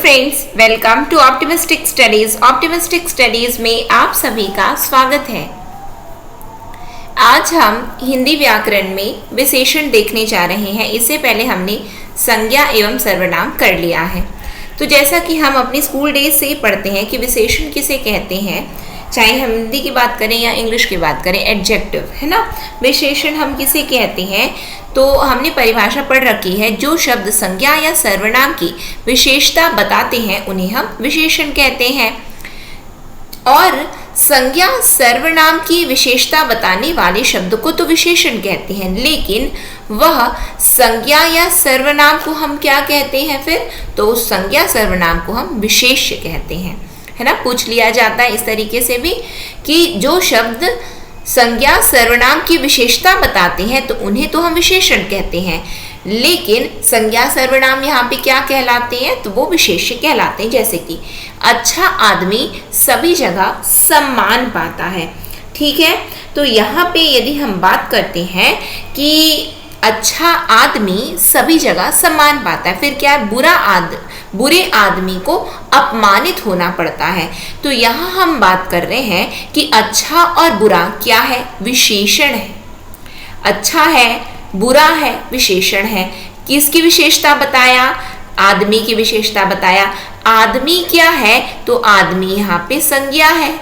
Friends, welcome to optimistic studies. Optimistic studies में आप सभी का स्वागत है। आज हम हिंदी व्याकरण में विशेषण देखने जा रहे हैं। इससे पहले हमने संज्ञा एवं सर्वनाम कर लिया है। तो जैसा कि हम अपने स्कूल डेज से पढ़ते हैं कि विशेषण किसे कहते हैं, चाहे हम हिंदी की बात करें या इंग्लिश की बात करें, एडजेक्टिव है ना। विशेषण हम किसे कहते हैं, तो हमने परिभाषा पढ़ रखी है। जो शब्द संज्ञा या सर्वनाम की विशेषता बताते हैं उन्हें हम विशेषण कहते हैं। और संज्ञा सर्वनाम की विशेषता बताने वाले शब्द को तो विशेषण कहते हैं, लेकिन वह संज्ञा या सर्वनाम को हम क्या कहते हैं फिर, तो उस संज्ञा सर्वनाम को हम विशेष्य कहते हैं, है ना। पूछ लिया जाता है इस तरीके से भी कि जो शब्द संज्ञा सर्वनाम की विशेषता बताते हैं तो उन्हें तो हम विशेषण कहते हैं, लेकिन संज्ञा सर्वनाम यहाँ पे क्या कहलाते हैं, तो वो विशेष्य कहलाते हैं। जैसे कि अच्छा आदमी सभी जगह सम्मान पाता है, ठीक है। तो यहाँ पे यदि हम बात करते हैं कि अच्छा आदमी सभी जगह सम्मान पाता है, फिर क्या है, बुरे आदमी को अपमानित होना पड़ता है। तो यहाँ हम बात कर रहे हैं कि अच्छा और बुरा क्या है, विशेषण है। अच्छा है, बुरा है, विशेषण है। किसकी विशेषता बताया, आदमी की विशेषता बताया। आदमी क्या है, तो आदमी यहाँ पे संज्ञा है।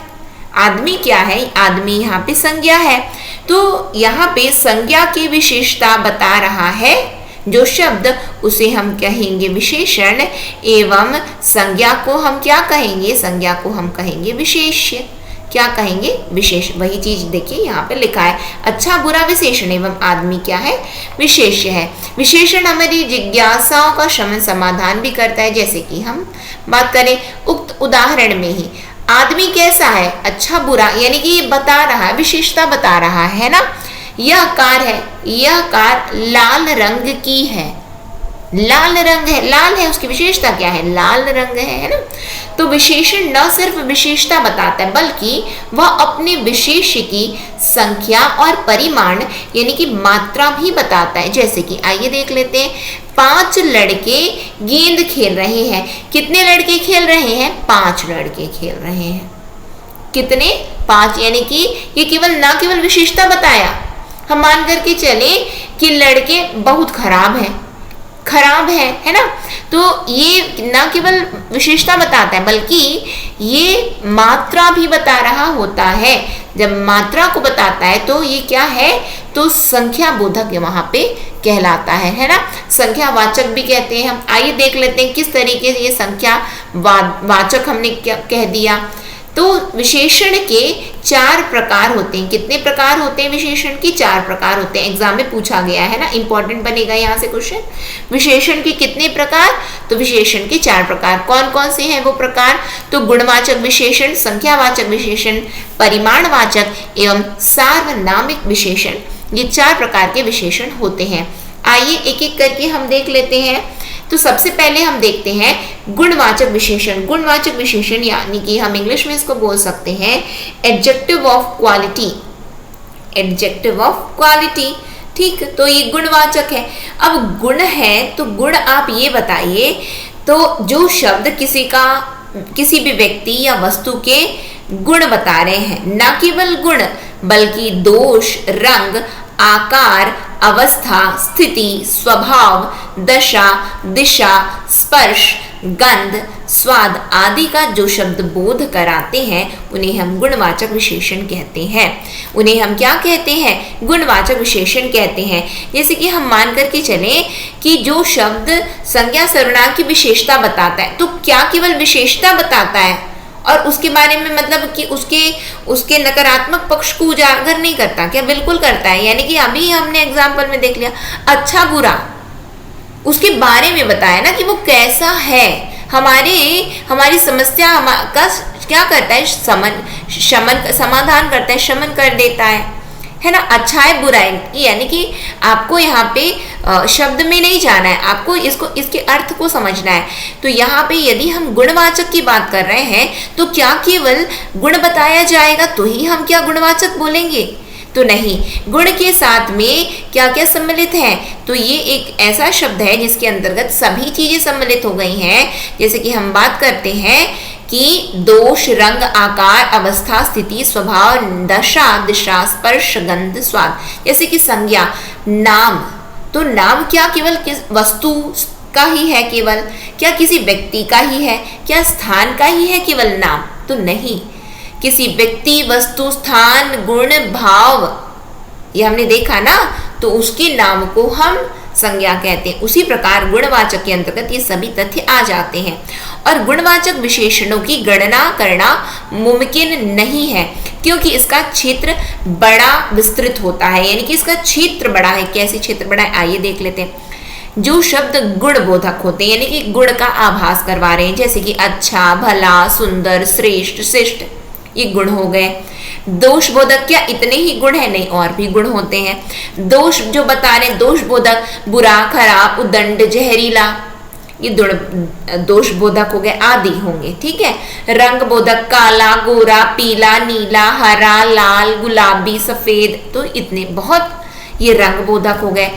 आदमी क्या है, आदमी यहाँ पे संज्ञा है। तो यहाँ पे संज्ञा की विशेषता बता रहा है जो शब्द, उसे हम कहेंगे विशेषण, एवं संज्ञा को हम क्या कहेंगे, संज्ञा को हम कहेंगे विशेष्य। क्या कहेंगे, विशेष। वही चीज देखिए यहाँ पे लिखा है, अच्छा बुरा विशेषण एवं आदमी क्या है, विशेष्य है। विशेषण हमारी जिज्ञासाओं का शमन समाधान भी करता है। जैसे कि हम बात करें उक्त उदाहरण में ही, आदमी कैसा है, अच्छा बुरा, यानी कि ये बता रहा है, विशेषता बता रहा है ना। यह कार है, यह कार लाल रंग की है, लाल रंग है, लाल है, उसकी विशेषता क्या है, लाल रंग है ना। तो विशेषण न सिर्फ विशेषता बताता है, बल्कि वह अपने विशेष्य की संख्या और परिमाण यानी कि मात्रा भी बताता है। जैसे कि आइए देख लेते हैं, 5 लड़के गेंद खेल रहे हैं। कितने लड़के खेल रहे हैं, 5 लड़के खेल रहे हैं। कितने, 5, यानी कि ये न केवल विशेषता बताया, हम मान करके चले कि लड़के बहुत खराब है ना। तो ये न केवल विशेषता बताता है, बल्कि ये मात्रा भी बता रहा होता है। जब मात्रा को बताता है तो ये क्या है, तो संख्या बोधक वहां पे कहलाता है ना। संख्या वाचक भी कहते हैं हम। आइए देख लेते हैं किस तरीके से ये संख्या वाचक हमने क्या कह दिया। तो विशेषण के 4 प्रकार होते हैं। कितने प्रकार होते हैं विशेषण की, 4 प्रकार होते हैं। एग्जाम में पूछा गया है ना, इंपॉर्टेंट बनेगा यहाँ से क्वेश्चन। विशेषण के कितने प्रकार, तो विशेषण के 4 प्रकार। कौन कौन से हैं वो प्रकार, तो गुणवाचक विशेषण, संख्यावाचक विशेषण, परिमाणवाचक एवं सार्वनामिक विशेषण। ये 4 प्रकार के विशेषण होते हैं। आइए एक एक करके हम देख लेते हैं। तो सबसे पहले हम देखते हैं गुणवाचक विशेषण। गुणवाचक विशेषण यानी कि हम इंग्लिश में इसको बोल सकते हैं adjective of quality. Adjective of quality, ठीक। तो ये गुणवाचक है। अब गुण है तो गुण आप ये बताइए, तो जो शब्द किसी भी व्यक्ति या वस्तु के गुण बता रहे हैं, न केवल गुण बल्कि दोष, रंग, आकार, अवस्था, स्थिति, स्वभाव, दशा, दिशा, स्पर्श, गंध, स्वाद आदि का जो शब्द बोध कराते हैं उन्हें हम गुणवाचक विशेषण कहते हैं। उन्हें हम क्या कहते हैं, गुणवाचक विशेषण कहते हैं। जैसे कि हम मान करके चलें कि जो शब्द संज्ञा सर्वनाम की विशेषता बताता है, तो क्या केवल विशेषता बताता है और उसके बारे में मतलब कि उसके नकारात्मक पक्ष को उजागर नहीं करता, क्या बिल्कुल करता है। यानी कि अभी हमने एग्जाम्पल में देख लिया, अच्छा बुरा उसके बारे में बताया ना कि वो कैसा है। हमारी समस्या का क्या करता है, समाधान करता है, शमन कर देता है ना। अच्छा है बुरा है, यानी कि आपको यहाँ पे शब्द में नहीं जाना है, आपको इसके अर्थ को समझना है। तो यहाँ पे यदि हम गुणवाचक की बात कर रहे हैं तो क्या केवल गुण बताया जाएगा तो ही हम क्या गुणवाचक बोलेंगे, तो नहीं, गुण के साथ में क्या क्या सम्मिलित है, तो ये एक ऐसा शब्द है जिसके अंतर्गत सभी चीजें सम्मिलित हो गई हैं। जैसे कि हम बात करते हैं कि दोष, रंग, आकार, अवस्था, स्थिति, स्वभाव, दशा, दिशा, स्पर्श, गंध, स्वाद। जैसे कि संज्ञा, नाम, तो नाम क्या केवल किस वस्तु का ही है केवल, क्या किसी व्यक्ति का ही है, क्या स्थान का ही है केवल नाम, तो नहीं, किसी व्यक्ति, वस्तु, स्थान, गुण, भाव, ये हमने देखा ना, तो उसके नाम को हम संज्ञा कहते हैं। उसी प्रकार गुणवाचक के अंतर्गत ये सभी तथ्य आ जाते हैं। और गुणवाचक विशेषणों की गणना करना मुमकिन नहीं है, क्योंकि इसका क्षेत्र बड़ा विस्तृत होता है, यानी कि इसका क्षेत्र बड़ा है। कैसे क्षेत्र बड़ा है, आइए देख लेते हैं। जो शब्द गुण बोधक होते हैं, यानी कि गुण का आभास करवा रहे हैं, जैसे कि अच्छा, भला, सुंदर, श्रेष्ठ, शिष्ट, ये गुण हो गए। दोष बोधक क्या इतने ही गुण है, नहीं, और भी गुण होते हैं। दोष जो बता रहे, दोष बोधक बुरा, खराब, उदंड, जहरीला, ये दोष बोधक हो गए, आदि होंगे, ठीक है। रंग बोधक काला, गोरा, पीला, नीला, हरा, लाल, गुलाबी, सफेद, तो इतने बहुत ये रंग बोधक हो गए।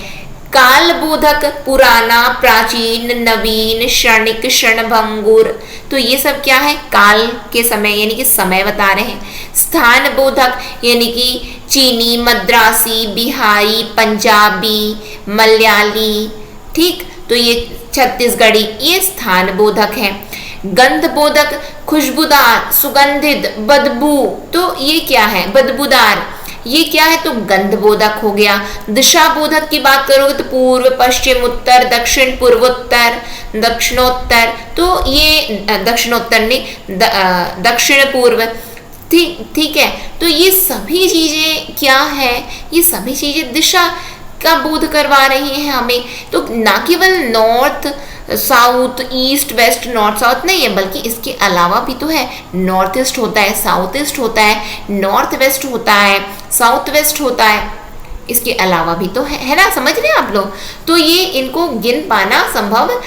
काल बोधक पुराना, प्राचीन, नवीन, क्षणिक, क्षणभंगुर, तो ये सब क्या है, काल के समय, यानी कि समय बता रहे हैं। स्थान बोधक यानी कि चीनी, मद्रासी, बिहारी, पंजाबी, मलयाली, ठीक, तो ये छत्तीसगढ़ी, ये स्थान बोधक है। गंध बोधक खुशबूदार, सुगंधित, बदबू, तो ये क्या है, बदबूदार, ये क्या है, तो गंध बोधक हो गया। दिशा बोधक की बात करोगे तो पूर्व, पश्चिम, उत्तर, दक्षिण, पूर्वोत्तर, दक्षिणोत्तर, तो ये दक्षिणोत्तर नहीं, दक्षिण पूर्व, ठीक है। तो ये सभी चीजें क्या है, ये सभी चीजें दिशा का बोध करवा रही हैं हमें। तो ना केवल north south, east west, north south नहीं है, बल्कि इसके अलावा भी तो है। नॉर्थ ईस्ट होता है, साउथ ईस्ट होता है, नॉर्थ वेस्ट होता है, साउथ वेस्ट होता है, इसके अलावा भी तो है ना, समझ रहे हैं आप लोग। तो ये इनको गिन पाना संभव,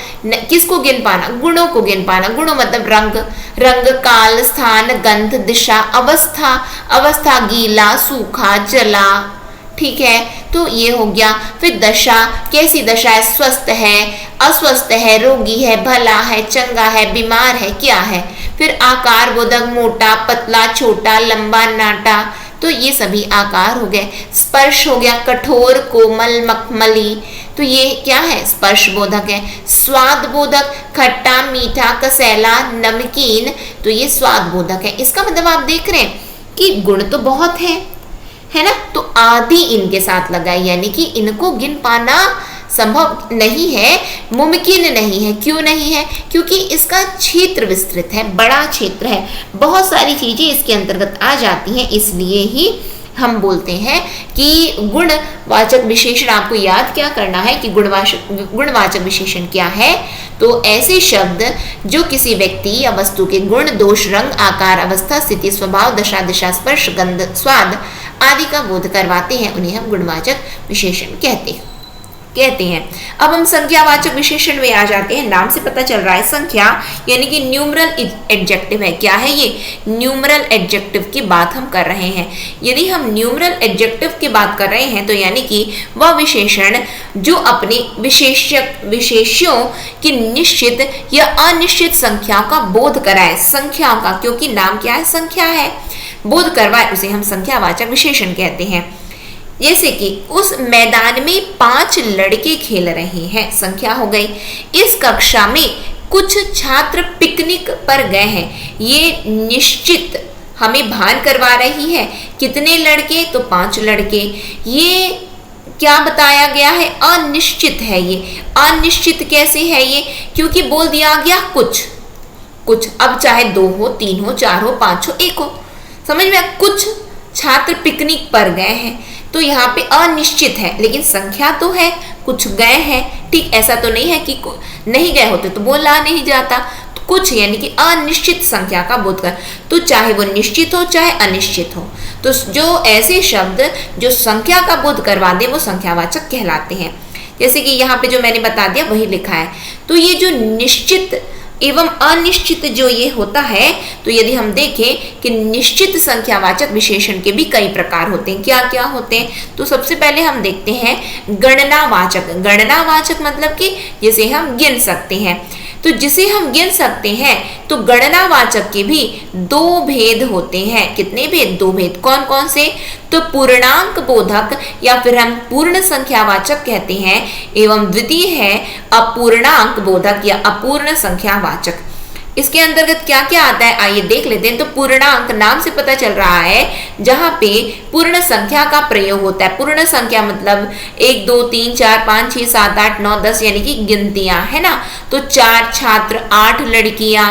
किसको गिन पाना, गुणों को गिन पाना। गुणों मतलब रंग, रंग, काल, स्थान, गंध, दिशा, अवस्था, अवस्था गीला, सूखा, जला, ठीक है, तो ये हो गया। फिर दशा, कैसी दशा है, स्वस्थ है, अस्वस्थ है, रोगी है, भला है, चंगा है, बीमार है, क्या है। फिर आकार बोधक मोटा, पतला, छोटा, लंबा, नाटा, तो ये सभी आकार हो गए। स्पर्श हो गया, कठोर, कोमल, मखमली, तो ये क्या है, स्पर्श बोधक है। स्वाद बोधक खट्टा, मीठा, कसैला, नमकीन, तो ये स्वाद बोधक है। इसका मतलब आप देख रहे हैं कि गुण तो बहुत है ना, तो आदि इनके साथ लगाए, यानी कि इनको गिन पाना संभव नहीं है, मुमकिन नहीं है। क्यों नहीं है, क्योंकि इसका क्षेत्र विस्तृत है, बड़ा क्षेत्र है, बहुत सारी चीजें इसके अंतर्गत आ जाती हैं, इसलिए ही हम बोलते हैं कि गुणवाचक विशेषण। आपको याद क्या करना है कि गुणवाचक विशेषण क्या है, तो ऐसे शब्द जो किसी व्यक्ति या वस्तु के गुण, दोष, रंग, आकार, अवस्था, स्थिति, स्वभाव, दशा, दिशा, स्पर्श, गंध, स्वाद आदि का बोध करवाते हैं, उन्हें हम गुणवाचक विशेषण कहते हैं। अब हम संख्यावाचक विशेषण में आ जाते हैं। नाम से पता चल रहा है संख्या यानी कि न्यूमरल एडजेक्टिव है। क्या है ये, न्यूमरल एडजेक्टिव की बात हम कर रहे हैं। यदि हम न्यूमरल एडजेक्टिव की बात कर रहे हैं तो यानी कि वह विशेषण जो अपने विशेष्यों की निश्चित या अनिश्चित संख्याओं का बोध कराए, संख्याओं का, क्योंकि नाम क्या है, संख्या है, बोध करवाए, उसे हम संख्यावाचक विशेषण कहते हैं। जैसे कि उस मैदान में 5 लड़के खेल रहे हैं, संख्या हो गई। इस कक्षा में कुछ छात्र पिकनिक पर गए हैं, ये निश्चित हमें भान करवा रही है। कितने लड़के, तो 5 लड़के। ये क्या बताया गया है, अनिश्चित है। ये अनिश्चित कैसे है ये, क्योंकि बोल दिया गया कुछ, अब चाहे 2 हो, 3 हो, 4 हो, 5 हो, 1 हो, समझ में। कुछ छात्र पिकनिक पर गए हैं, तो यहाँ पे अनिश्चित है, लेकिन संख्या तो है, कुछ गए हैं, ठीक। ऐसा तो नहीं है कि नहीं गए होते तो बोला नहीं जाता। तो कुछ यानी कि अनिश्चित संख्या का बोध कर, तो चाहे वो निश्चित हो चाहे अनिश्चित हो, तो जो ऐसे शब्द जो संख्या का बोध करवा दे वो संख्यावाचक कहलाते हैं। जैसे कि यहाँ पे जो मैंने बता दिया वही लिखा है। तो ये जो निश्चित एवं अनिश्चित जो ये होता है, तो यदि हम देखें कि निश्चित संख्यावाचक विशेषण के भी कई प्रकार होते हैं। क्या क्या होते हैं? तो सबसे पहले हम देखते हैं गणनावाचक। गणनावाचक मतलब कि जिसे हम गिन सकते हैं। तो जिसे हम गिन सकते हैं, तो गणनावाचक के भी दो भेद होते हैं। कितने भेद? दो भेद। कौन कौन से? तो पूर्णांक बोधक या फिर हम पूर्ण संख्यावाचक कहते हैं, एवं द्वितीय है अपूर्णांक बोधक या अपूर्ण संख्यावाचक। इसके अंतर्गत क्या क्या आता है, आइए देख लेते हैं। तो पूर्णांक नाम से पता चल रहा है जहां पे पूर्ण संख्या का प्रयोग होता है। पूर्ण संख्या मतलब 1 2 3 4 5 6 7 8 9 10 यानी कि गिनतियां, है ना। तो 4 छात्र, 8 लड़कियां,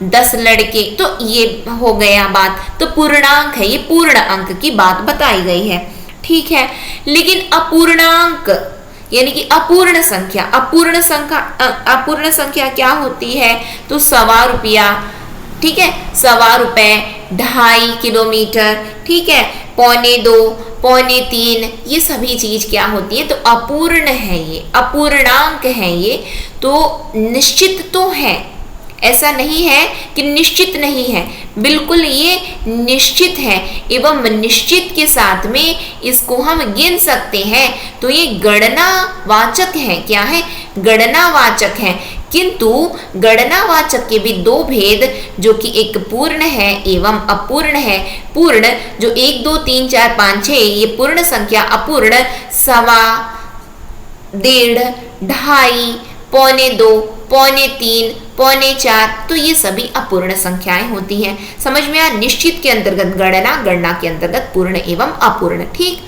10 लड़के, तो ये हो गया बात। तो पूर्णांक है, ये पूर्ण अंक की बात बताई गई है, ठीक है। लेकिन अपूर्णांक यानी कि अपूर्ण संख्या, अपूर्ण संख्या क्या होती है? तो 1.25 रुपया, ठीक है, 1.25 रुपए, 2.5 किलोमीटर, ठीक है, 2.25, 2.25, ये सभी चीज क्या होती है? तो अपूर्ण है, ये अपूर्णांक है। ये तो निश्चित तो है, ऐसा नहीं है कि निश्चित नहीं है, बिल्कुल ये निश्चित है एवं निश्चित के साथ में इसको हम गिन सकते हैं। तो ये गणनावाचक है। क्या है? गणनावाचक है। किंतु गणनावाचक के भी दो भेद, जो कि एक पूर्ण है एवं अपूर्ण है। पूर्ण जो 1 2 3 4 5 6 ये पूर्ण संख्या, अपूर्ण 1.25, 1.5, 2.5, 2.25, 2.25, 2.25, तो ये सभी अपूर्ण संख्याएं होती हैं। समझ में आया? निश्चित के अंतर्गत गणना, गणना के अंतर्गत पूर्ण एवं अपूर्ण, ठीक।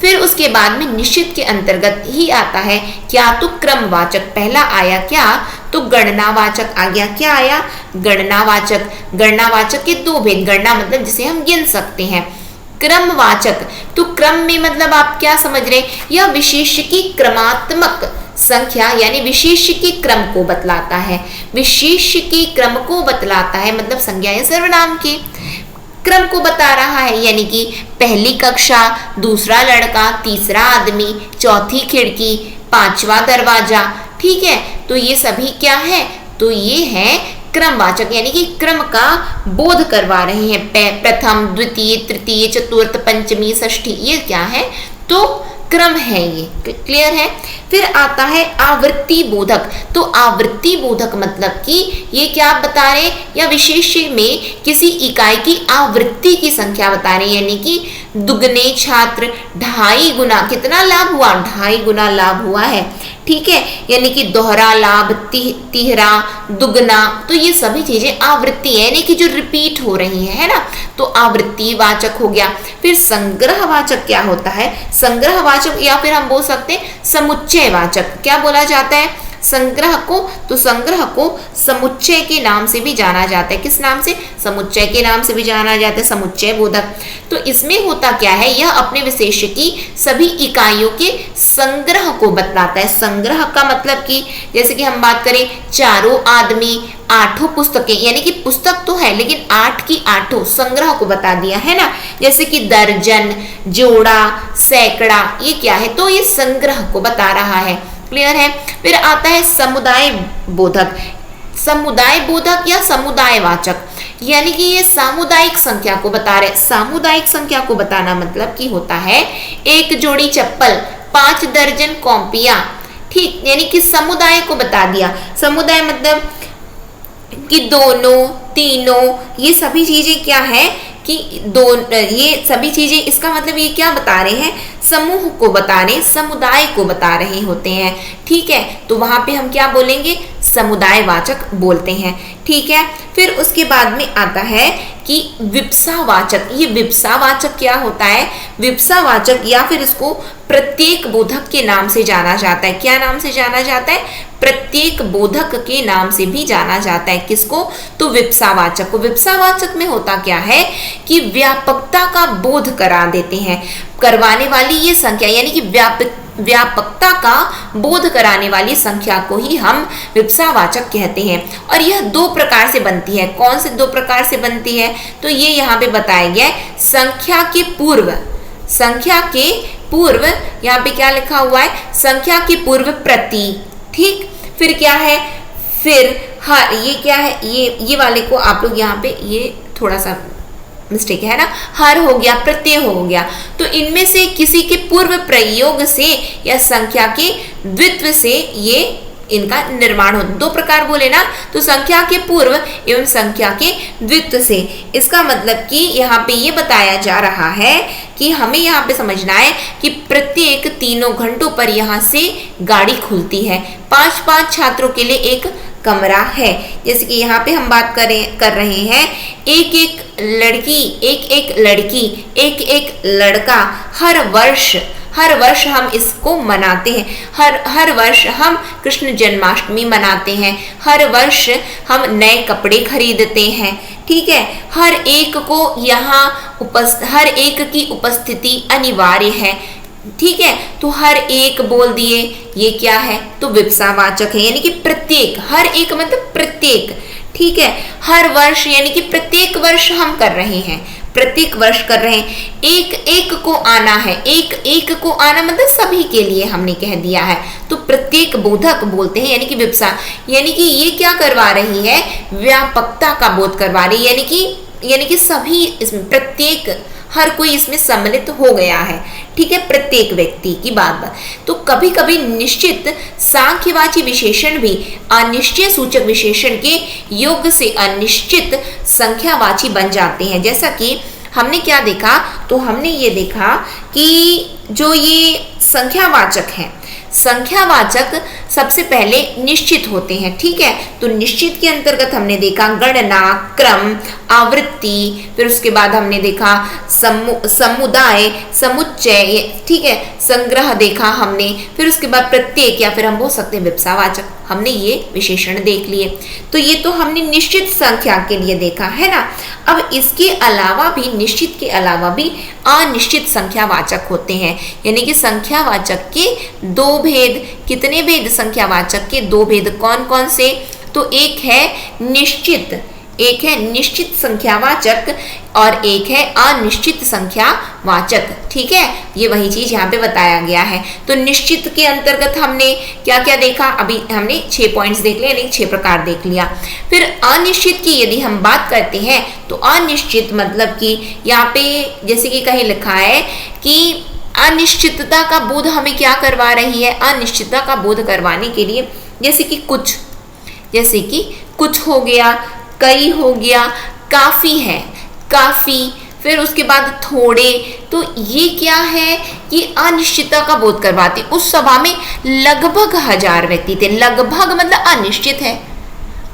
फिर उसके बाद में निश्चित के अंतर्गत ही आता है क्या? तो क्रमवाचक। पहला आया क्या? तो गणनावाचक आ गया। क्या आया? गणनावाचक। गणनावाचक के दो भेद। गणना मतलब जिसे हम गिन सकते हैं। क्रमवाचक, तो क्रम में मतलब आप क्या समझ रहे? यह विशेष की क्रमात्मक संख्या यानी विशेष के क्रम को बतलाता है। विशेष के क्रम को बतलाता है मतलब संज्ञा या सर्वनाम के क्रम को बता रहा है। यानी कि पहली कक्षा, दूसरा लड़का, तीसरा आदमी, चौथी खिड़की, 5वां दरवाजा, ठीक है। तो ये सभी क्या है? तो ये है क्रमवाचक, यानी कि क्रम का बोध करवा रहे हैं। प्रथम, द्वितीय, तृतीय, चतुर्थ, पंचमी, षष्ठी, ये क्या है? तो क्रम है। ये क्लियर है। फिर आता है आवृत्ति बोधक। तो आवृत्ति बोधक मतलब कि ये क्या बता रहे? या विशेष में किसी इकाई की आवृत्ति की संख्या बता रहे, यानी कि दुगने छात्र, 2.5 गुना कितना लाभ हुआ? 2.5 गुना लाभ हुआ है, ठीक है। यानी कि दोहरा लाभ, तिहरा, दुगना, तो ये सभी चीजें आवृत्ति है, यानी कि जो रिपीट हो रही है ना। तो आवृत्ति वाचक हो गया। फिर संग्रहवाचक क्या होता है? संग्रहवाचक या फिर हम बोल सकते हैं समुच्चयवाचक। क्या बोला जाता है? संग्रह को, तो संग्रह को समुच्चय के नाम से भी जाना जाता है। किस नाम से? समुच्चय के नाम से भी जाना जाता है, समुच्चय बोधक। तो इसमें होता क्या है? यह अपने विशेष की सभी इकाइयों के संग्रह को बतलाता है। संग्रह का मतलब कि जैसे कि हम बात करें, चारों आदमी, 8 पुस्तकें, यानी कि पुस्तक तो है लेकिन 8 की 8 संग्रह को बता दिया है ना। जैसे कि दर्जन, जोड़ा, सैकड़ा, ये क्या है? तो ये संग्रह को बता रहा है। क्लियर है। फिर आता है समुदाय बोधक। समुदाय बोधक या समुदायवाचक, यानी कि ये सामुदायिक संख्या को बता रहे। सामुदायिक संख्या को बताना मतलब कि होता है 1 जोड़ी चप्पल, 5 दर्जन कॉपियां, ठीक, यानी कि समुदाय को बता दिया। समुदाय मतलब कि दोनों, तीनों, ये सभी चीजें क्या है कि ये सभी चीजें, इसका मतलब ये क्या बता रहे हैं? समूह को बता रहे, समुदाय को बता रहे होते हैं, ठीक है। तो वहां पे हम क्या बोलेंगे? समुदायवाचक बोलते हैं, ठीक है। फिर उसके बाद में आता है कि विप्सावाचक। ये विप्सावाचक क्या होता है? विप्सावाचक या फिर इसको प्रत्येक बोधक के नाम से जाना जाता है। क्या नाम से जाना जाता है? प्रत्येक बोधक के नाम से भी जाना जाता है। किसको? तो विप्सावाचक को। विप्सावाचक में होता क्या है कि व्यापकता का बोध करा देते हैं। करवाने वाली ये संख्या, यानी कि व्यापकता का बोध कराने वाली संख्या को ही हम विप्सावाचक कहते हैं। और यह 2 प्रकार से बनती है। कौन से 2 प्रकार से बनती है? तो ये यहाँ पे बताया गया है। संख्या के पूर्व, संख्या के पूर्व, यहाँ पे क्या लिखा हुआ है? संख्या के पूर्व प्रति, ठीक। फिर क्या है? फिर हर, ये क्या है, ये वाले को आप लोग यहाँ पे ये थोड़ा सा मिस्टेक है ना, हर हो गया, प्रत्यय हो गया। तो इनमें से किसी के पूर्व प्रयोग से या संख्या के द्वित्व से ये इनका निर्माण हो। दो प्रकार बोले ना, तो संख्या के पूर्व एवं संख्या के द्वित्व से। इसका मतलब कि यहाँ पे ये बताया जा रहा है कि हमें यहाँ पे समझना है कि प्रत्येक 3 घंटों पर यहाँ से गाड़ी खुलती है। 5-5 छात्रों के लिए एक कमरा है। जैसे कि यहाँ पे हम बात कर रहे हैं, एक एक लड़की, एक एक लड़का, हर वर्ष हम इसको मनाते हैं। हर वर्ष हम कृष्ण जन्माष्टमी मनाते हैं। हर वर्ष हम नए कपड़े खरीदते हैं। ठीक है, हर एक को यहाँ हर एक की उपस्थिति अनिवार्य है। ठीक है, तो हर एक बोल दिए, ये क्या है, तो विवक्षावाचक है, यानी कि प्रत्येक, हर एक मतलब प्रत्येक। ठीक है, हर वर्ष यानी कि प्रत्येक वर्ष हम कर रहे हैं, प्रत्येक वर्ष कर रहे हैं। एक एक को आना है, एक एक को आना मतलब सभी के लिए हमने कह दिया है, तो प्रत्येक बोधक बोलते हैं, यानी कि विवक्षा, यानी कि ये क्या करवा रही है, व्यापकता का बोध करवा रही है, यानी कि सभी इसमें, प्रत्येक, हर कोई इसमें सम्मिलित हो गया है। ठीक है, प्रत्येक व्यक्ति की बात। तो कभी कभी निश्चित सांख्यवाची विशेषण भी अनिश्चय सूचक विशेषण के योग से अनिश्चित संख्यावाची बन जाते हैं। जैसा कि हमने क्या देखा, तो हमने ये देखा कि जो ये संख्यावाचक हैं, संख्यावाचक सबसे पहले निश्चित होते हैं। ठीक है, तो निश्चित के अंतर्गत हमने देखा गणना, क्रम, आवृत्ति, फिर उसके बाद हमने देखा समुदाय, समुच्चय, ठीक है, संग्रह देखा हमने, फिर उसके बाद प्रत्येक, या फिर हम बोल सकते हैं विवक्षावाचक। हमने ये विशेषण देख लिए। तो ये तो हमने निश्चित संख्या के लिए देखा है ना। अब इसके अलावा भी, निश्चित के अलावा भी अनिश्चित संख्यावाचक होते हैं, यानी कि संख्यावाचक के दो भेद। कितने भेद संख्यावाचक के? दो भेद। कौन कौन से? तो एक है निश्चित संख्यावाचक और एक है अनिश्चित संख्यावाचक। ठीक है, ये वही चीज यहाँ पे बताया गया है। तो निश्चित के अंतर्गत हमने क्या क्या देखा? अभी हमने 6 पॉइंट्स देख लिए, यानी 6 प्रकार देख लिया। फिर अनिश्चित की यदि हम बात करते हैं, तो अनिश्चित मतलब कि यहाँ पे जैसे कि कहीं लिखा है कि अनिश्चितता का बोध हमें क्या करवा रही है? अनिश्चितता का बोध करवाने के लिए, जैसे कि कुछ हो गया, कई हो गया, काफी है, काफी, फिर उसके बाद थोड़े। तो ये क्या है? ये अनिश्चितता का बोध करवाते। उस सभा में लगभग 1000 व्यक्ति थे। लगभग मतलब अनिश्चित है,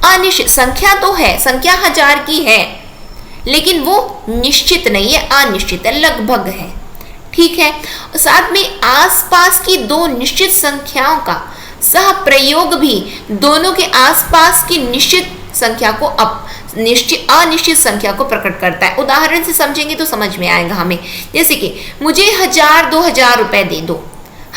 अनिश्चित संख्या तो है, संख्या 1000 की है, लेकिन वो निश्चित नहीं है, अनिश्चित है, लगभग है। ठीक है, साथ में आसपास की दो निश्चित संख्याओं का सह प्रयोग भी दोनों के आसपास की निश्चित संख्या को अनिश्चित संख्या को प्रकट करता है। उदाहरण से समझेंगे तो समझ में आएगा हमें। जैसे कि मुझे 1000-2000 रुपए दे दो।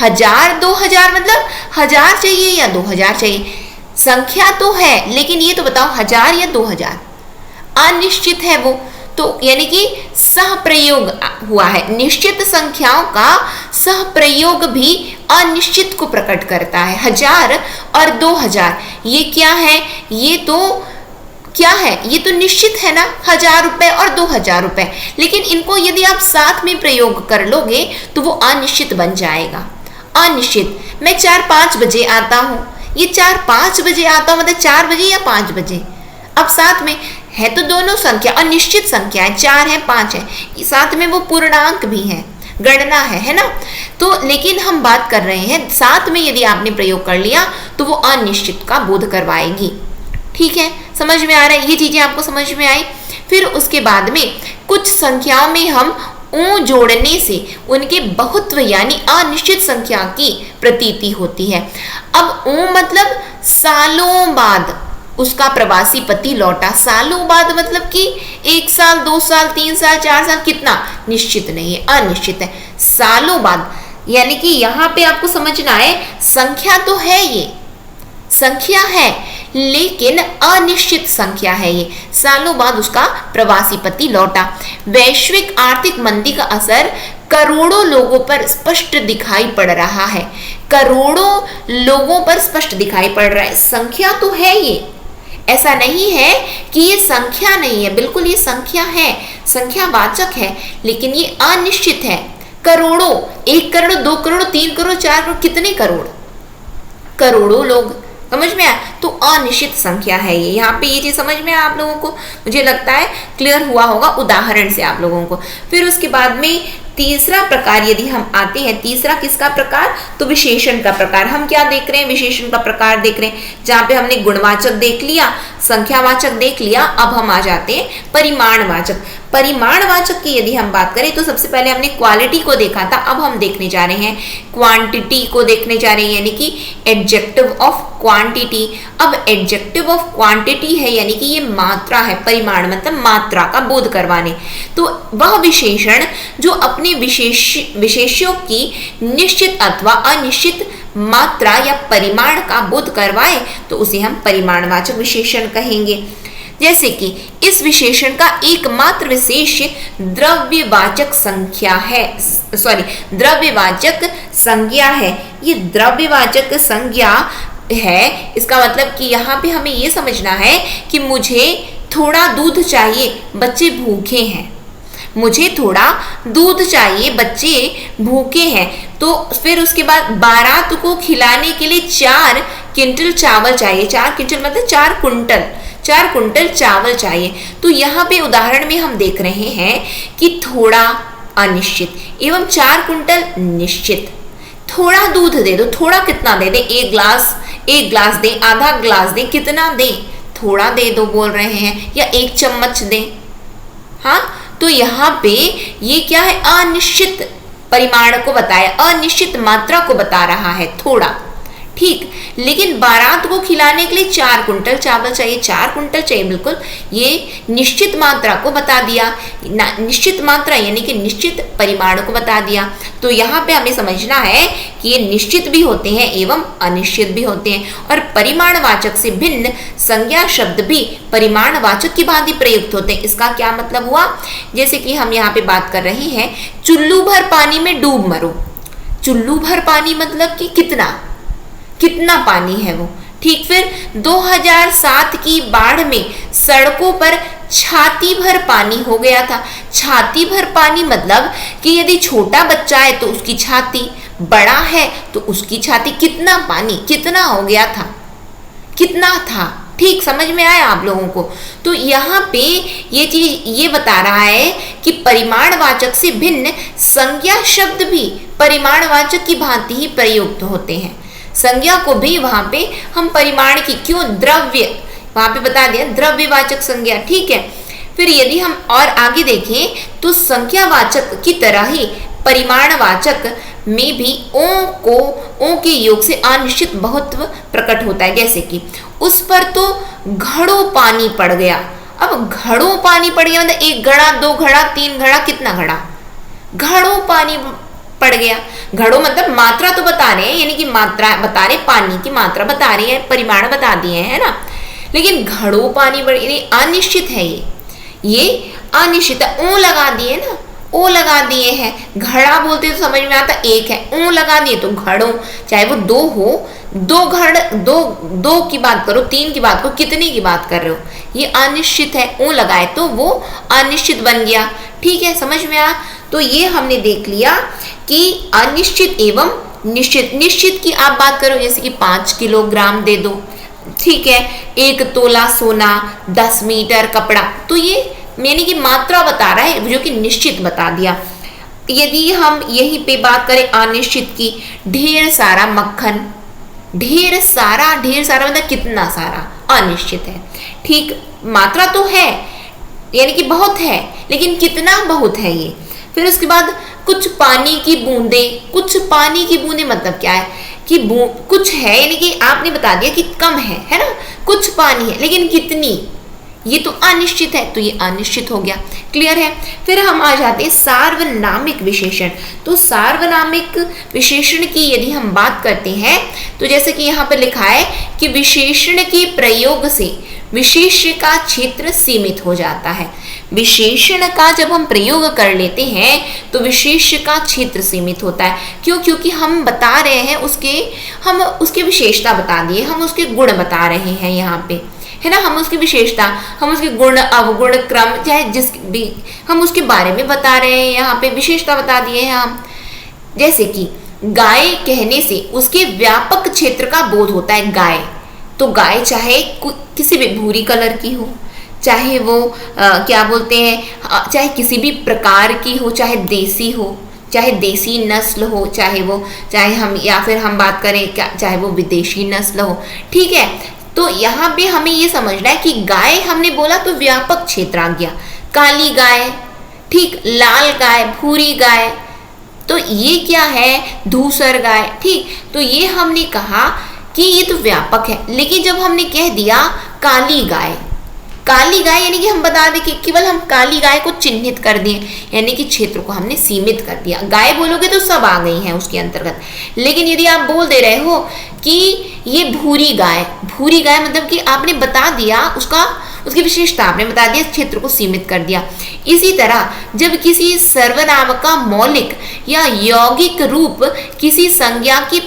1000-2000 मतलब 1000 चाहिए या 2000 चाहिए? संख्या तो है, लेकिन ये तो बताओ 1000 या 2000? अनिश्चित है वो, तो यानी कि सह प्रयोग हुआ है। निश्चित संख्याओं का सह प्रयोग भी अनिश्चित को प्रकट करता है। 1000 और 2000 ये क्या है? ये तो क्या है? ये तो निश्चित है ना, 1000 रुपए और 2000 रुपए। लेकिन इनको यदि आप साथ में प्रयोग कर लोगे तो वो अनिश्चित बन जाएगा। अनिश्चित, मैं 4-5 बजे आता हूँ, ये 4-5 बजे आता हूँ मतलब 4 बजे या 5 बजे। अब साथ में है तो दोनों संख्या अनिश्चित संख्या है, 4 है 5 है, साथ में वो पूर्णांक भी है, गणना है ना। तो लेकिन हम बात कर रहे हैं साथ में यदि आपने प्रयोग कर लिया तो वो अनिश्चित का बोध करवाएगी। ठीक है, समझ में आ रहा है? ये चीजें आपको समझ में आई। फिर उसके बाद में कुछ संख्याओं में हम ऊ जोड़ने से उनके बहुत्व यानी अनिश्चित संख्या की प्रतीति होती है। अब ऊ मतलब सालों बाद उसका प्रवासी पति लौटा। सालों बाद मतलब कि 1 साल, 2 साल, 3 साल, 4 साल, कितना? निश्चित नहीं है, अनिश्चित है। सालों बाद यानी कि यहाँ पे आपको समझना है, संख्या तो है, ये संख्या है लेकिन अनिश्चित संख्या है। ये सालों बाद उसका प्रवासी पति लौटा। वैश्विक आर्थिक मंदी का असर करोड़ों लोगों पर स्पष्ट दिखाई पड़ रहा है। करोड़ों लोगों पर स्पष्ट दिखाई पड़ रहा है, संख्या तो है ये, ऐसा नहीं है कि ये संख्या नहीं है, बिल्कुल ये संख्या है, संख्यावाचक है, लेकिन ये अनिश्चित है। करोड़ों, 1 करोड़, 2 करोड़, 3 करोड़, 4 करोड़, कितने करोड़, करोड़ों लोग, समझ में आया? तो अनिश्चित संख्या है ये। यहाँ पे ये चीज समझ में आप लोगों को, मुझे लगता है क्लियर हुआ होगा उदाहरण से आप लोगों को। फिर उसके बाद में तीसरा प्रकार यदि हम आते हैं, तीसरा किसका प्रकार, तो विशेषण का प्रकार। हम क्या देख रहे हैं, विशेषण का प्रकार देख रहे हैं, जहां पे हमने गुणवाचक देख लिया, संख्यावाचक देख लिया, अब हम आ जाते हैं परिमाणवाचक। परिमाणवाचक की यदि हम बात करें तो सबसे पहले हमने क्वालिटी को देखा था, अब हम देखने जा रहे हैं क्वांटिटी को देखने जा रहे हैं, यानी कि एडजेक्टिव ऑफ क्वांटिटी। अब एडजेक्टिव ऑफ क्वांटिटी है यानी कि ये मात्रा है, परिमाण मतलब मात्रा का बोध करवाने। तो वह विशेषण जो अपने विशेष्यों की निश्चित अथवा अनिश्चित मात्रा या परिमाण का बोध करवाए तो उसे हम परिमाणवाचक विशेषण कहेंगे। जैसे कि इस विशेषण का एकमात्र विशेष्य द्रव्यवाचक संख्या है, द्रव्यवाचक संज्ञा है। ये द्रव्यवाचक संज्ञा है, इसका मतलब कि यहाँ पे हमें ये समझना है कि मुझे थोड़ा दूध चाहिए, बच्चे भूखे हैं, मुझे थोड़ा दूध चाहिए, बच्चे भूखे हैं। तो फिर उसके बाद बारात को खिलाने के लिए 4 क्विंटल चावल चाहिए, 4 क्विंटल मतलब 4 कुंटल चावल चाहिए। तो यहाँ पे उदाहरण में हम देख रहे हैं कि थोड़ा अनिश्चित एवं 4 कुंटल निश्चित। थोड़ा दूध दे दो, थोड़ा कितना दे दे, 1 ग्लास दे, आधा ग्लास दे, कितना दे, थोड़ा दे दो बोल रहे हैं, या 1 चम्मच दे। हाँ, तो यहाँ पे ये क्या है, अनिश्चित परिमाण को बताया, अनिश्चित मात्रा को बता रहा है थोड़ा, ठीक। लेकिन बारात को खिलाने के लिए 4 कुंटल चावल चाहिए, 4 कुंटल चाहिए, बिल्कुल ये निश्चित मात्रा को बता दिया, निश्चित मात्रा यानी कि निश्चित परिमाण को बता दिया। तो यहाँ पे हमें समझना है कि ये निश्चित भी होते हैं एवं अनिश्चित भी होते हैं, और परिमाणवाचक से भिन्न संज्ञा शब्द भी परिमाणवाचक की भांति प्रयुक्त होते हैं। इसका क्या मतलब हुआ, जैसे कि हम यहाँ पे बात कर रहे हैं, चुल्लू भर पानी में डूब मरो। चुल्लू भर पानी मतलब कि कितना पानी है वो, ठीक। फिर 2007 की बाढ़ में सड़कों पर छाती भर पानी हो गया था। छाती भर पानी मतलब कि यदि छोटा बच्चा है तो उसकी छाती, बड़ा है तो उसकी छाती, कितना पानी, कितना हो गया था, कितना था, ठीक। समझ में आया आप लोगों को? तो यहाँ पे ये चीज ये बता रहा है कि परिमाणवाचक से भिन्न संज्ञा शब्द भी परिमाणवाचक की भांति ही प्रयुक्त होते हैं। संज्ञा को भी वहां पे हम परिमाण की, क्यों, द्रव्य, वहां पे बता दिया द्रव्यवाचक संज्ञा, ठीक है। फिर यदि हम और आगे देखें तो संख्यावाचक की तरह ही परिमाणवाचक में भी ओ के योग से अनिश्चित बहुत्व प्रकट होता है। जैसे कि उस पर तो घड़ों पानी पड़ गया। अब घड़ों पानी पड़ गया मतलब 1 घड़ा, 2 घड़ा, 3 घड़ा, कितना घड़ा, घड़ों पानी पड़ गया। घड़ों मतलब मात्रा तो बता रहे हैं, यानी कि मात्रा बता रहे, पानी की मात्रा बता रहे हैं, परिमाण बता दिए हैं ना, लेकिन घड़ों पानी पड़ गया, अनिश्चित है ये अनिश्चित है। ओ लगा दिए ना, ओ लगा दिए हैं, घड़ा बोलते तो समझ में आता 1 है, ओ लगा दिए तो घड़ों, चाहे वो 2 हो, 2 घड़, 2 की बात करो, 3 की बात करो, कितने की बात कर रहे हो, ये अनिश्चित है, ओ लगाए तो वो अनिश्चित बन गया, ठीक है। समझ में आया? तो ये हमने देख लिया कि अनिश्चित एवं निश्चित। निश्चित की आप बात करो जैसे कि 5 किलोग्राम दे दो, ठीक है, 1 तोला सोना, 10 मीटर कपड़ा, तो ये यानी कि मात्रा बता रहा है, जो कि निश्चित बता दिया। यदि हम यहीं पे बात करें अनिश्चित की, ढेर सारा मक्खन, ढेर सारा मतलब कितना सारा, अनिश्चित है, ठीक। मात्रा तो है यानी कि बहुत है, लेकिन कितना बहुत है ये। फिर उसके बाद कुछ पानी की बूंदे, कुछ पानी की बूंदे मतलब क्या है कि कुछ है यानी कि आपने बता दिया कि कम है ना, कुछ पानी है, लेकिन कितनी, ये तो अनिश्चित है, तो ये अनिश्चित हो गया, क्लियर है। फिर हम आ जाते हैं सार्वनामिक विशेषण। तो सार्वनामिक विशेषण की यदि हम बात करते हैं तो जैसे कि यहाँ पर लिखा है कि विशेषण के प्रयोग से विशेष्य का क्षेत्र सीमित हो जाता है। विशेषण का जब हम प्रयोग कर लेते हैं तो विशेष्य का क्षेत्र सीमित होता है। क्यों? क्योंकि हम बता रहे हैं हम उसकी विशेषता बता दिए, हम उसके गुण बता रहे हैं यहाँ पे, है ना। हम उसकी विशेषता, हम उसके गुण अवगुण क्रम चाहे जिस भी हम उसके बारे में बता रहे हैं, यहाँ पे विशेषता बता दिए हैं हम। जैसे कि गाय कहने से उसके व्यापक क्षेत्र का बोध होता है। गाय तो गाय चाहे किसी भी भूरी कलर की हो, चाहे वो क्या बोलते हैं, चाहे किसी भी प्रकार की हो, चाहे देसी हो, चाहे देसी नस्ल हो, चाहे हम या फिर हम बात करें चाहे वो विदेशी नस्ल हो, ठीक है। तो यहाँ पे हमें ये समझना है कि गाय हमने बोला तो व्यापक क्षेत्र आ गया। काली गाय, ठीक, लाल गाय, भूरी गाय, तो ये क्या है, धूसर गाय, ठीक। तो ये हमने कहा कि ये तो व्यापक है। लेकिन जब हमने कह दिया काली गाय, काली गाय यानी कि हम बता दें कि केवल हम काली गाय को चिन्हित कर दिए, यानी कि क्षेत्र को हमने सीमित कर दिया। गाय बोलोगे तो सब आ गई हैं उसके अंतर्गत। लेकिन यदि आप बोल दे रहे हो कि ये भूरी गाय, भूरी गाय मतलब कि आपने बता दिया उसकी विशेषता आपने बता दिया, क्षेत्र को सीमित कर दिया। इसी तरह जब किसी सर्वनाम का मौलिक या यौगिक रूप किसी संज्ञा के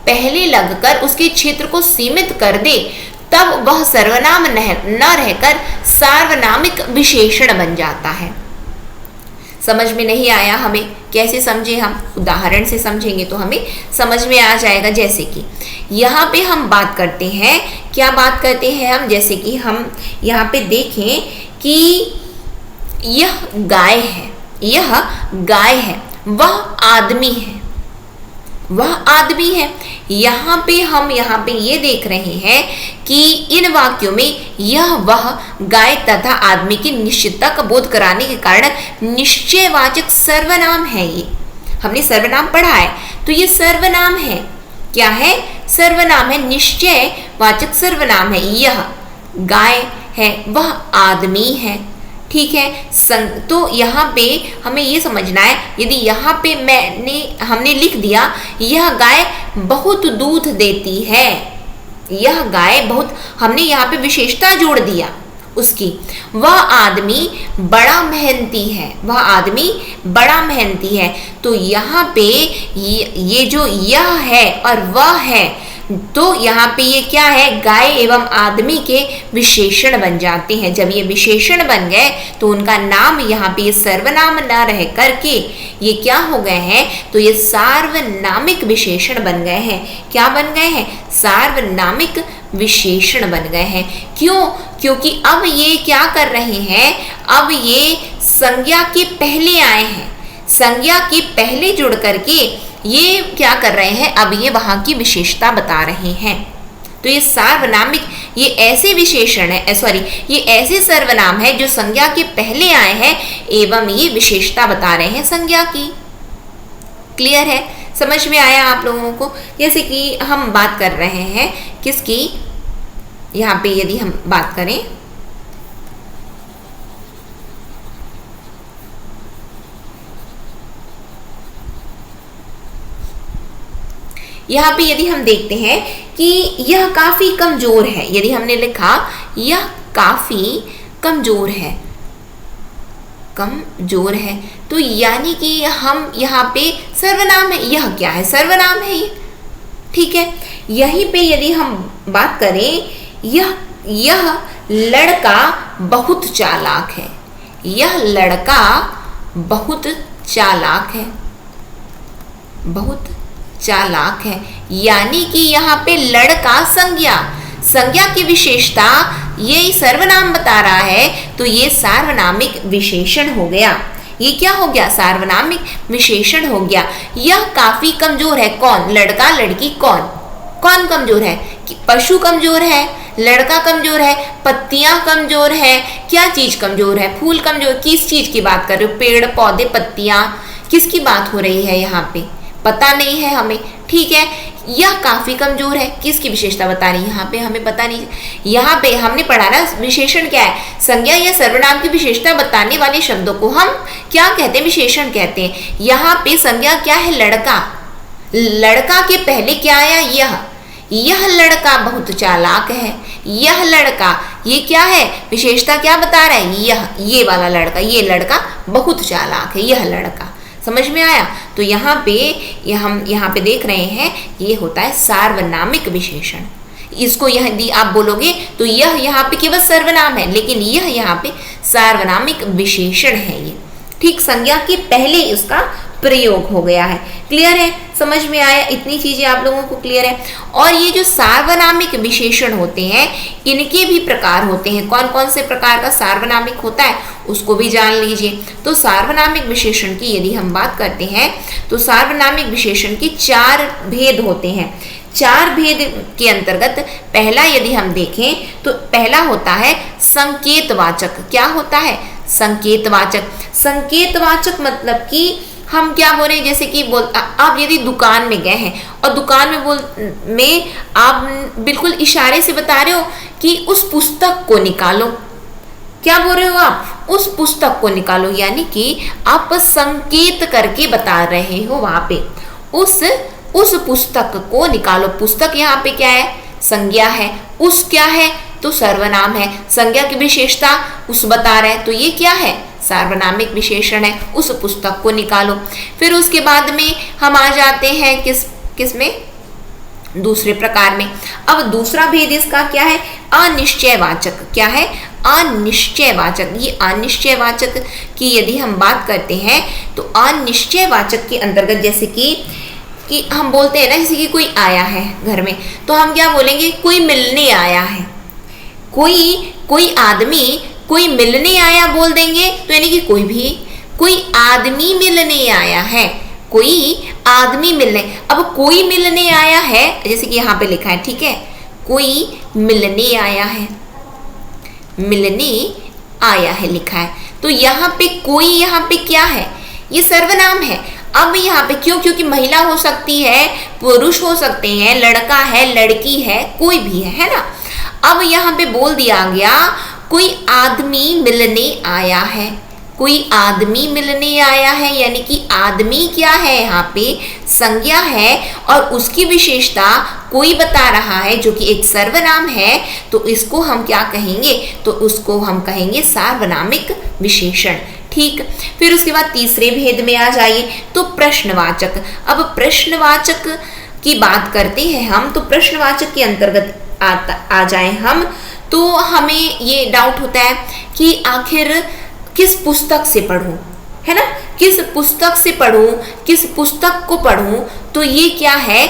पहले लगकर उसके क्षेत्र को सीमित कर दे, तब वह सर्वनाम न रहकर सार्वनामिक विशेषण बन जाता है। समझ में नहीं आया हमें? कैसे समझे हम? उदाहरण से समझेंगे तो हमें समझ में आ जाएगा। जैसे कि यहाँ पे हम बात करते हैं, क्या बात करते हैं हम, जैसे कि हम यहाँ पे देखें कि यह गाय है, वह आदमी है। यहाँ पे ये देख रहे हैं कि इन वाक्यों में यह वह गाय तथा आदमी की निश्चितता का बोध कराने के कारण निश्चयवाचक सर्वनाम है। ये हमने सर्वनाम पढ़ा है, तो ये सर्वनाम है। क्या है? सर्वनाम है, निश्चयवाचक सर्वनाम है। यह गाय है, वह आदमी है, ठीक है। तो यहाँ पे हमें ये समझना है, यदि यहाँ पे हमने लिख दिया यह गाय बहुत दूध देती है, यह गाय बहुत, हमने यहाँ पे विशेषता जोड़ दिया उसकी। वह आदमी बड़ा मेहनती है, तो यहाँ पे ये जो यह है और वह है, तो यहाँ पे ये क्या है, गाय एवं आदमी के विशेषण बन जाते हैं। जब ये विशेषण बन गए तो उनका नाम यहाँ पे ये सर्वनाम ना रह करके ये क्या हो गए हैं, तो ये सार्वनामिक विशेषण बन गए हैं। क्या बन गए हैं? सार्वनामिक विशेषण बन गए हैं। क्यों? क्योंकि अब ये क्या कर रहे हैं, अब ये संज्ञा के पहले आए हैं, संज्ञा के पहले जुड़ करके ये क्या कर रहे हैं, अब ये वहां की विशेषता बता रहे हैं। तो ये सार्वनामिक, ये ऐसे विशेषण है, ये ऐसे सर्वनाम है जो संज्ञा के पहले आए हैं एवं ये विशेषता बता रहे हैं संज्ञा की। क्लियर है? समझ में आया आप लोगों को? जैसे कि हम बात कर रहे हैं किसकी, यहाँ पे यदि हम बात करें, यहाँ पे यदि हम देखते हैं कि यह काफी कमजोर है, यदि हमने लिखा यह काफी कमजोर है, तो यानी कि हम यहाँ पे सर्वनाम है, यह क्या है, सर्वनाम है ये, ठीक है। यहीं पे यदि हम बात करें, यह लड़का बहुत चालाक है, यह लड़का बहुत चालाक है, यानी कि यहाँ पे लड़का संज्ञा की विशेषता ये सर्वनाम बता रहा है, तो ये सार्वनामिक विशेषण हो गया। ये क्या हो गया? सार्वनामिक विशेषण हो गया। यह काफी कमजोर है, कौन? लड़का, लड़की, कौन कमजोर है? पशु कमजोर है, लड़का कमजोर है, पत्तियां कमजोर है, क्या चीज कमजोर है? फूल कमजोर। किस चीज की बात कर रहे हो? पेड़ पौधे, पत्तियां, किसकी बात हो रही है यहाँ पे? पता नहीं है हमें, ठीक है। यह काफी कमजोर है, किसकी विशेषता बता रही है यहाँ पे? हमें पता नहीं। यहाँ पे हमने पढ़ा ना, विशेषण क्या है? संज्ञा या सर्वनाम की विशेषता बताने वाले शब्दों को हम क्या कहते हैं? विशेषण कहते हैं। यहाँ पे संज्ञा क्या है? लड़का के पहले क्या आया? यह लड़का बहुत चालाक है, यह लड़का ये क्या है, विशेषता क्या बता रहा है, ये वाला लड़का, ये लड़का बहुत चालाक है, यह लड़का। समझ में आया। तो यहाँ पे हम यहाँ पे देख रहे हैं, ये होता है सार्वनामिक विशेषण। इसको यदि आप बोलोगे तो यह यहाँ पे केवल सर्वनाम है, लेकिन यह यहाँ पे सार्वनामिक विशेषण है ये। ठीक, संज्ञा के पहले इसका प्रयोग हो गया है। क्लियर है, समझ में आया, इतनी चीजें आप लोगों को क्लियर है। और ये जो सार्वनामिक विशेषण होते हैं, इनके भी प्रकार होते हैं। कौन कौन से प्रकार का सार्वनामिक होता है उसको भी जान लीजिए। तो सार्वनामिक विशेषण की यदि हम बात करते हैं तो सार्वनामिक विशेषण के 4 भेद होते हैं। 4 भेद के अंतर्गत पहला यदि हम देखें तो पहला होता है संकेतवाचक। क्या होता है, संकेतवाचक। संकेतवाचक मतलब कि हम क्या बोल रहे हैं, जैसे कि आप यदि दुकान में गए हैं और दुकान में आप बिल्कुल इशारे से बता रहे हो कि उस पुस्तक को निकालो। क्या बोल रहे हो आप, उस पुस्तक को निकालो, यानी कि आप संकेत करके बता रहे हो वहां पे उस पुस्तक को निकालो। पुस्तक यहाँ पे क्या है, संज्ञा है। उस क्या है, तो सर्वनाम है। संज्ञा की विशेषता उस बता रहे हैं, तो ये क्या है, सार्वनामिक विशेषण है। उस पुस्तक को निकालो। फिर उसके बाद में हम आ जाते हैं किस में, दूसरे प्रकार में। अब दूसरा भेद इसका क्या है, अनिश्चयवाचक। क्या है, अनिश्चयवाचक। ये अनिश्चयवाचक की यदि हम बात करते हैं तो अनिश्चयवाचक के अंतर्गत जैसे कि हम बोलते हैं ना, जैसे कि कोई आया है घर में, तो हम क्या बोलेंगे, कोई मिलने आया है। कोई आदमी कोई मिलने आया बोल देंगे, तो यानी कि कोई आदमी मिलने आया है, कोई आदमी मिलने। अब कोई मिलने आया है, जैसे कि यहाँ पे लिखा है, ठीक है, कोई मिलने आया है, मिलने आया है लिखा है। तो यहाँ पे कोई, यहाँ पे क्या है, ये सर्वनाम है। अब यहाँ पे क्यों, क्योंकि महिला हो सकती है, पुरुष हो सकते हैं, लड़का है, लड़की है, कोई भी है ना। अब यहाँ पे बोल दिया गया कोई आदमी मिलने आया है, कोई आदमी मिलने आया है, यानी कि आदमी क्या है, यहाँ पे संज्ञा है और उसकी विशेषता कोई बता रहा है जो कि एक सर्वनाम है। तो इसको हम क्या कहेंगे, तो उसको हम कहेंगे सार्वनामिक विशेषण। ठीक, फिर उसके बाद तीसरे भेद में आ जाइए, तो प्रश्नवाचक। अब प्रश्नवाचक की बात करते हैं हम, तो प्रश्नवाचक के अंतर्गत आ जाए हम, तो हमें ये डाउट होता है कि आखिर किस पुस्तक से पढ़ूं, है ना, किस पुस्तक से पढ़ूं, किस पुस्तक को पढ़ूं। तो ये क्या है,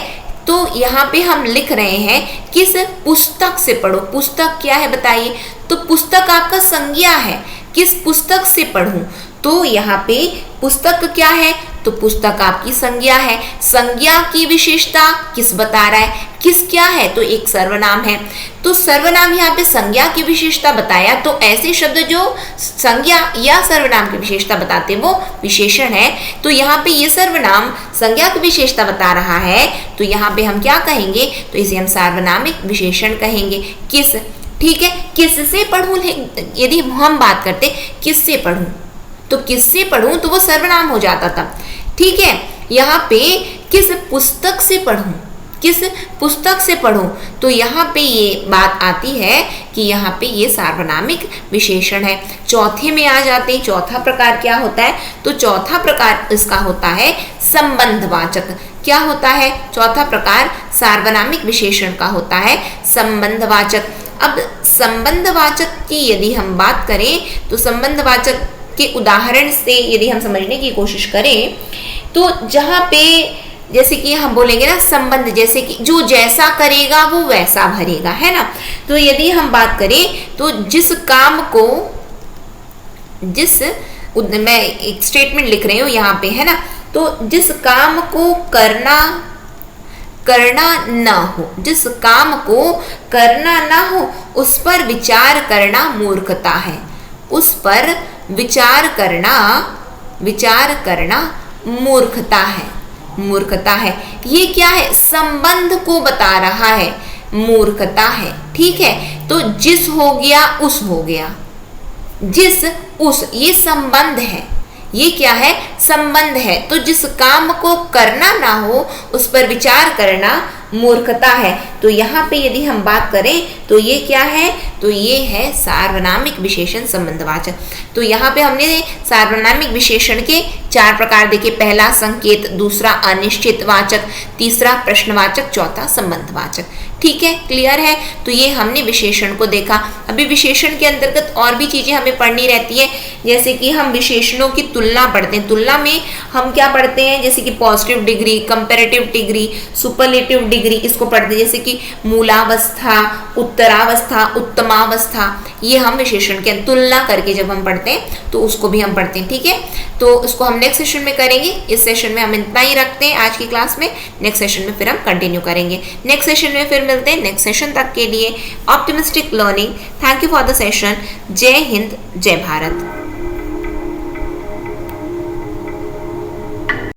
तो यहाँ पे हम लिख रहे हैं किस पुस्तक से पढ़ो। पुस्तक क्या है बताइए, तो पुस्तक आपका संज्ञा है, किस पुस्तक से पढ़ूं। तो यहाँ पे पुस्तक क्या है, तो पुस्तक आपकी संज्ञा है। संज्ञा की विशेषता किस बता रहा है, किस क्या है, तो एक सर्वनाम है। तो सर्वनाम यहाँ पे संज्ञा की विशेषता बताया, तो ऐसे शब्द जो संज्ञा या सर्वनाम की विशेषता बताते वो विशेषण है। तो यहाँ पे ये सर्वनाम संज्ञा की विशेषता बता रहा है, तो यहाँ पे हम क्या कहेंगे, तो इसे हम सार्वनामिक विशेषण कहेंगे। किस, ठीक है, किससे पढ़ूं, यदि हम बात करते किससे पढ़ूं, तो किससे पढ़ूं तो वो सर्वनाम हो जाता था। ठीक है, यहाँ पे किस पुस्तक से पढ़ूं, किस पुस्तक से पढ़ूं, तो यहाँ पे ये बात आती है कि यहाँ पे ये सार्वनामिक विशेषण है। चौथे में आ जाते हैं, चौथा प्रकार क्या होता है, तो चौथा प्रकार इसका होता है संबंधवाचक। क्या होता है, चौथा प्रकार सार्वनामिक विशेषण का होता है संबंधवाचक। अब संबंधवाचक की यदि हम बात करें तो संबंधवाचक के उदाहरण से यदि हम समझने की कोशिश करें, तो जहाँ पे जैसे कि हम बोलेंगे ना संबंध, जैसे कि जो जैसा करेगा वो वैसा भरेगा, है ना। तो यदि हम बात करें तो जिस काम को, मैं एक स्टेटमेंट लिख रही हूँ यहाँ पे, है ना, तो जिस काम को करना ना हो, जिस काम को करना ना हो उस पर विचार करना मूर्खता है, उस पर विचार करना मूर्खता है। ये क्या है, संबंध को बता रहा है, मूर्खता है। ठीक है, तो जिस हो गया उस हो गया, जिस उस, ये संबंध है, ये क्या है, संबंध है। तो जिस काम को करना ना हो उस पर विचार करना मूर्खता है। तो यहाँ पे यदि हम बात करें तो ये क्या है, तो ये है सार्वनामिक विशेषण संबंधवाचक। तो यहाँ पे हमने सार्वनामिक विशेषण के 4 प्रकार देखे, पहला संकेत, दूसरा अनिश्चित वाचक, तीसरा प्रश्नवाचक, चौथा संबंधवाचक। ठीक है, क्लियर है। तो ये हमने विशेषण को देखा। अभी विशेषण के अंतर्गत और भी चीजें हमें पढ़नी रहती है, जैसे कि हम विशेषणों की तुलना पढ़ते हैं। तुलना में हम क्या पढ़ते हैं, जैसे कि positive degree, comparative degree, superlative degree, इसको पढ़ते हैं। जैसे कि मूलावस्था, उत्तरावस्था, उत्तमावस्था, ये हम विशेषण की तुलना करके जब हम पढ़ते हैं तो उसको भी हम पढ़ते हैं। ठीक है, तो इसको हम नेक्स्ट सेशन में करेंगे। इस सेशन में हम इतना ही रखते हैं आज की क्लास में। नेक्स्ट सेशन में फिर हम कंटिन्यू करेंगे। नेक्स्ट सेशन में फिर मिलते हैं। नेक्स्ट सेशन तक के लिए optimistic learning. Thank you for the session. जय हिंद, जय भारत।